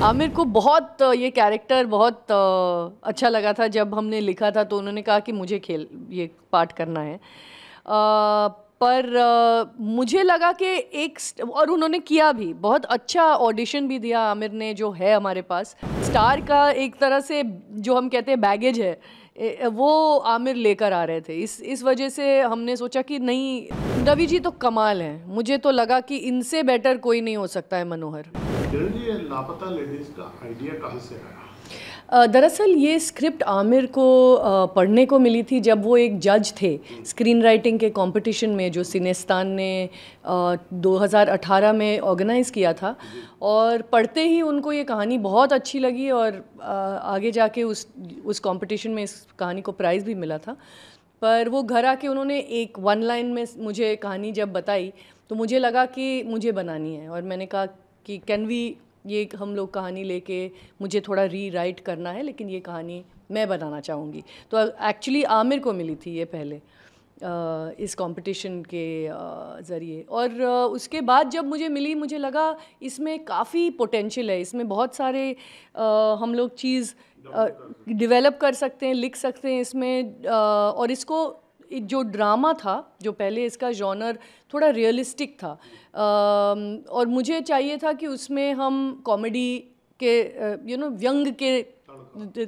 आमिर को बहुत ये कैरेक्टर बहुत अच्छा लगा था। जब हमने लिखा था तो उन्होंने कहा कि मुझे ये पार्ट करना है। पर मुझे लगा कि और उन्होंने किया भी, बहुत अच्छा ऑडिशन भी दिया आमिर ने, जो है हमारे पास स्टार का एक तरह से जो हम कहते हैं बैगेज है, वो आमिर लेकर आ रहे थे। इस वजह से हमने सोचा कि नहीं, रवि जी तो कमाल हैं। मुझे तो लगा कि इनसे बेटर कोई नहीं हो सकता है मनोहर। जी, लापता लेडीज का आइडिया कहाँ से आया? दरअसल ये स्क्रिप्ट आमिर को पढ़ने को मिली थी जब वो एक जज थे स्क्रीन राइटिंग के कंपटीशन में, जो सिनेस्तान ने 2018 में ऑर्गेनाइज़ किया था। और पढ़ते ही उनको ये कहानी बहुत अच्छी लगी और आगे जाके उस कंपटीशन में इस कहानी को प्राइज़ भी मिला था। पर वो घर आके उन्होंने एक 1 लाइन में मुझे कहानी जब बताई तो मुझे लगा कि मुझे बनानी है। और मैंने कहा कि कैन वी ये हम लोग कहानी लेके, मुझे थोड़ा रीराइट करना है, लेकिन ये कहानी मैं बनाना चाहूँगी। तो एक्चुअली आमिर को मिली थी ये पहले इस कंपटीशन के ज़रिए। और उसके बाद जब मुझे मिली, मुझे लगा इसमें काफ़ी पोटेंशियल है, इसमें बहुत सारे हम लोग चीज़ डेवलप कर सकते हैं, लिख सकते हैं इसमें। और इसको जो ड्रामा था, जो पहले इसका जॉनर थोड़ा रियलिस्टिक था, और मुझे चाहिए था कि उसमें हम कॉमेडी के व्यंग के,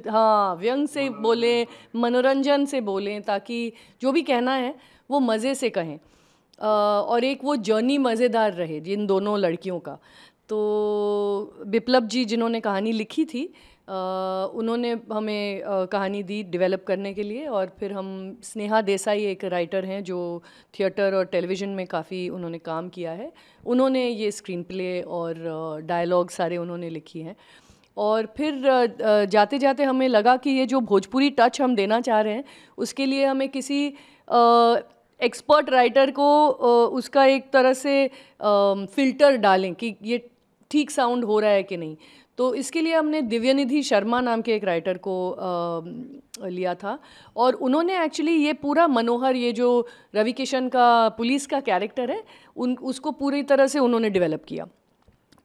हाँ, व्यंग से बोलें, मनोरंजन से बोलें, ताकि जो भी कहना है वो मज़े से कहें और एक वो जर्नी मज़ेदार रहे जिन दोनों लड़कियों का। तो बिप्लब जी जिन्होंने कहानी लिखी थी, उन्होंने हमें कहानी दी डेवलप करने के लिए। और फिर हम, स्नेहा देसाई एक राइटर हैं जो थिएटर और टेलीविज़न में काफ़ी उन्होंने काम किया है, उन्होंने ये स्क्रीन प्ले और डायलॉग सारे उन्होंने लिखी हैं। और फिर जाते जाते हमें लगा कि ये जो भोजपुरी टच हम देना चाह रहे हैं, उसके लिए हमें किसी एक्सपर्ट राइटर को उसका एक तरह से फ़िल्टर डालें कि ये ठीक साउंड हो रहा है कि नहीं। तो इसके लिए हमने दिव्यनिधि शर्मा नाम के एक राइटर को लिया था। और उन्होंने एक्चुअली ये पूरा मनोहर, ये जो रवि किशन का पुलिस का कैरेक्टर है, उसको पूरी तरह से उन्होंने डेवलप किया।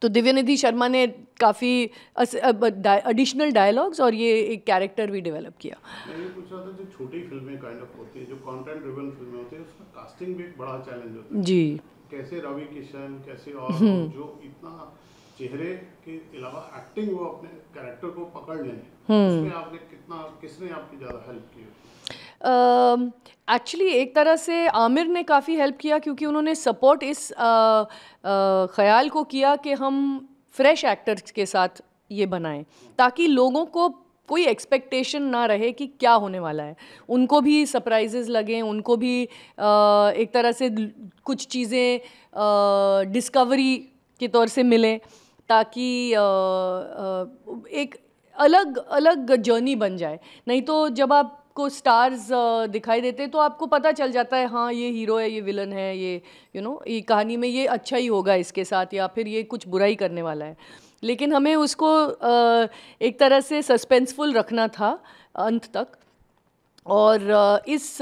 तो दिव्यनिधि शर्मा ने काफ़ी एडिशनल डायलॉग्स और ये एक कैरेक्टर भी डेवलप किया। मैं ये पूछ रहा था, जो छोटी फिल्में काइंड ऑफ होती है, जो कंटेंट ड्रिवन फिल्में होती है, उसमें कास्टिंग भी एक बड़ा चैलेंज होता है। जी, कैसे रवि किशन, कैसे और जो इतना चेहरे के अलावा एक्टिंग वो अपने कैरेक्टर को पकड़ लें, उसमें आपने किसने आपकी ज़्यादा हेल्प की? एक्चुअली एक तरह से आमिर ने काफ़ी हेल्प किया, क्योंकि उन्होंने सपोर्ट इस ख्याल को किया कि हम फ्रेश एक्टर्स के साथ ये बनाएं, ताकि लोगों को कोई एक्सपेक्टेशन ना रहे कि क्या होने वाला है, उनको भी सरप्राइजेस लगें, उनको भी एक तरह से कुछ चीज़ें डिस्कवरी के तौर से मिलें, ताकि एक अलग अलग जर्नी बन जाए। नहीं तो जब आपको स्टार्स दिखाई देते तो आपको पता चल जाता है, हाँ ये हीरो है, ये विलन है, ये ये कहानी में ये अच्छा ही होगा इसके साथ, या फिर ये कुछ बुरा ही करने वाला है। लेकिन हमें उसको एक तरह से सस्पेंसफुल रखना था अंत तक। और इस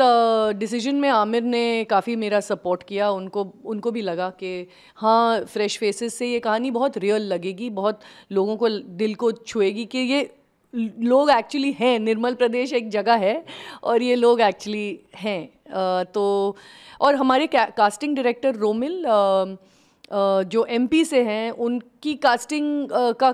डिसीजन में आमिर ने काफ़ी मेरा सपोर्ट किया। उनको भी लगा कि हाँ, फ्रेश फेसेस से ये कहानी बहुत रियल लगेगी, बहुत लोगों को दिल को छुएगी कि ये लोग एक्चुअली हैं, निर्मल प्रदेश एक जगह है और ये लोग एक्चुअली हैं। तो और हमारे कास्टिंग डायरेक्टर रोमिल जो एमपी से हैं, उनकी कास्टिंग का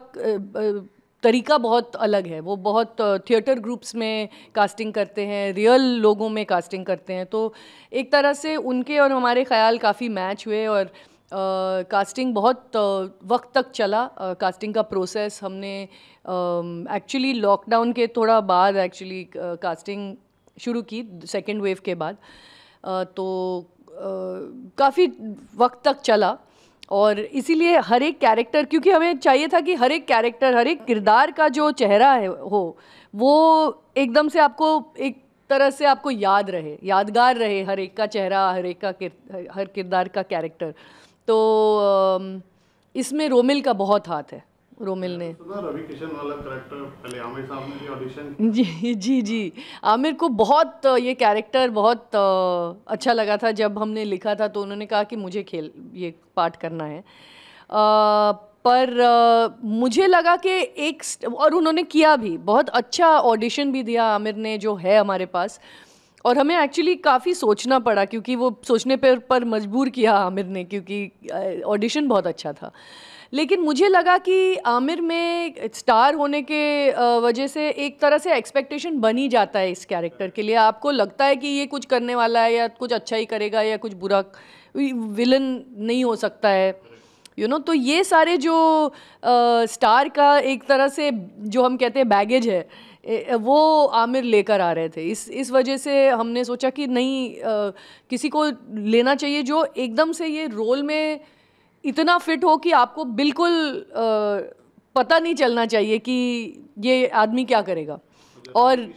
तरीका बहुत अलग है। वो बहुत थिएटर ग्रुप्स में कास्टिंग करते हैं, रियल लोगों में कास्टिंग करते हैं। तो एक तरह से उनके और हमारे ख्याल काफ़ी मैच हुए और कास्टिंग बहुत वक्त तक चला। कास्टिंग का प्रोसेस हमने एक्चुअली लॉकडाउन के थोड़ा बाद एक्चुअली कास्टिंग शुरू की, सेकेंड वेव के बाद। तो काफ़ी वक्त तक चला और इसीलिए हर एक कैरेक्टर, क्योंकि हमें चाहिए था कि हर एक कैरेक्टर, हर एक किरदार का जो चेहरा है वो एकदम से आपको एक तरह से आपको याद रहे, यादगार रहे, हर एक का चेहरा, हर एक का हर किरदार का कैरेक्टर। तो इसमें रोमिल का बहुत हाथ है। रोमिल ने रवि किशन वाला कैरेक्टर पहले आमिर साहब ने भी ऑडिशन। जी, आमिर को बहुत ये कैरेक्टर बहुत अच्छा लगा था। जब हमने लिखा था तो उन्होंने कहा कि मुझे ये पार्ट करना है। पर मुझे लगा कि और उन्होंने किया भी, बहुत अच्छा ऑडिशन भी दिया आमिर ने जो है हमारे पास, और हमें एक्चुअली काफ़ी सोचना पड़ा क्योंकि वो सोचने पर मजबूर किया आमिर ने, क्योंकि ऑडिशन बहुत अच्छा था। लेकिन मुझे लगा कि आमिर में स्टार होने के वजह से एक तरह से एक्सपेक्टेशन बन ही जाता है इस कैरेक्टर के लिए। आपको लगता है कि ये कुछ करने वाला है या कुछ अच्छा ही करेगा या कुछ बुरा, विलन नहीं हो सकता है, तो ये सारे जो स्टार का एक तरह से जो हम कहते हैं बैगेज है, वो आमिर लेकर आ रहे थे। इस वजह से हमने सोचा कि नहीं, किसी को लेना चाहिए जो एकदम से ये रोल में इतना फिट हो कि आपको बिल्कुल पता नहीं चलना चाहिए कि ये आदमी क्या करेगा। और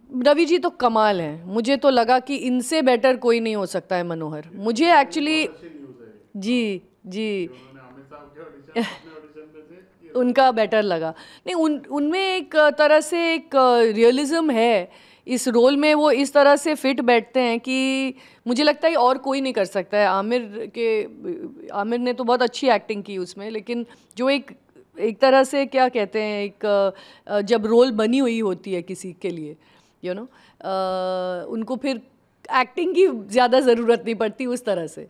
रवि जी तो कमाल हैं, मुझे तो लगा कि इनसे बेटर कोई नहीं हो सकता है मनोहर। मुझे एक्चुअली जी जी उनका बेटर लगा। नहीं, उनमें एक तरह से एक रियलिज्म है इस रोल में, वो इस तरह से फिट बैठते हैं कि मुझे लगता है और कोई नहीं कर सकता है। आमिर ने तो बहुत अच्छी एक्टिंग की उसमें, लेकिन जो एक तरह से क्या कहते हैं, एक जब रोल बनी हुई होती है किसी के लिए, उनको फिर एक्टिंग की ज़्यादा ज़रूरत नहीं पड़ती उस तरह से।